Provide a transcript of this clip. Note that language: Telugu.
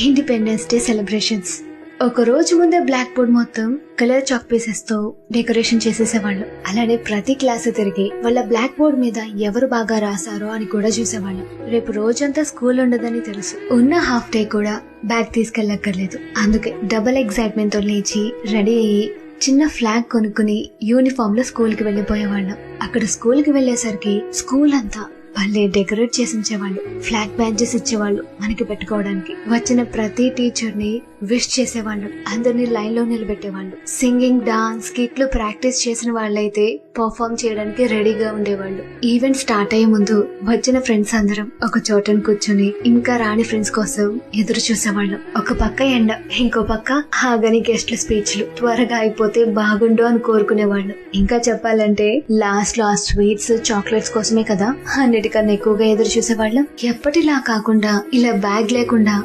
Independence day celebrations. ఒక రోజు ముందే బ్లాక్ బోర్డ్ మొత్తం కలర్ చాక్ పీసెస్ తో డెకరేషన్ చేసేసేవాళ్ళు. అలానే ప్రతి క్లాస్ తిరిగి వాళ్ళ బ్లాక్ బోర్డ్ మీద ఎవరు బాగా రాసారో అని కూడా చూసేవాళ్ళు. రేపు రోజంతా స్కూల్ ఉండదని తెలుసు. ఉన్న హాఫ్ డే కూడా బ్యాగ్ తీసుకెళ్ళక్కర్లేదు. అందుకే డబుల్ ఎక్సైట్మెంట్ తో లేచి రెడీ అయ్యి చిన్న ఫ్లాగ్ కొనుక్కుని యూనిఫామ్ లో స్కూల్ కి వెళ్లిపోయేవాళ్ళం. అక్కడ స్కూల్ కి వెళ్లేసరికి స్కూల్ అంతా వాళ్ళే డెకరేట్ చేసి ఉంచేవాళ్ళు. ఫ్లాగ్ బ్యాడ్జెస్ ఇచ్చేవాళ్ళు మనకి పెట్టుకోవడానికి. వచ్చిన ప్రతి టీచర్ ని విష్ చేసేవాళ్ళు. అందరినీ లైన్ లో నిలబెట్టేవాళ్ళు. సింగింగ్, డాన్స్, స్కిట్లు ప్రాక్టీస్ చేసిన వాళ్ళైతే పర్ఫార్మ్ చేయడానికి రెడీగా ఉండేవాళ్ళు. ఈవెంట్ స్టార్ట్ అయ్యే ముందు వచ్చిన ఫ్రెండ్స్ అందరం ఒక చోటని కూర్చొని ఇంకా రాని ఫ్రెండ్స్ కోసం ఎదురు చూసేవాళ్ళం. ఒక పక్క ఎండ, ఇంకో పక్క ఆగని గెస్ట్ల స్పీచ్లు త్వరగా అయిపోతే బాగుండు అని కోరుకునేవాళ్ళు. ఇంకా చెప్పాలంటే లాస్ట్ లో ఆ స్వీట్స్, చాక్లెట్స్ కోసమే కదా అన్నిటికన్నా ఎక్కువగా ఎదురు చూసేవాళ్ళం. ఎప్పటిలా కాకుండా ఇలా బ్యాగ్ లేకుండా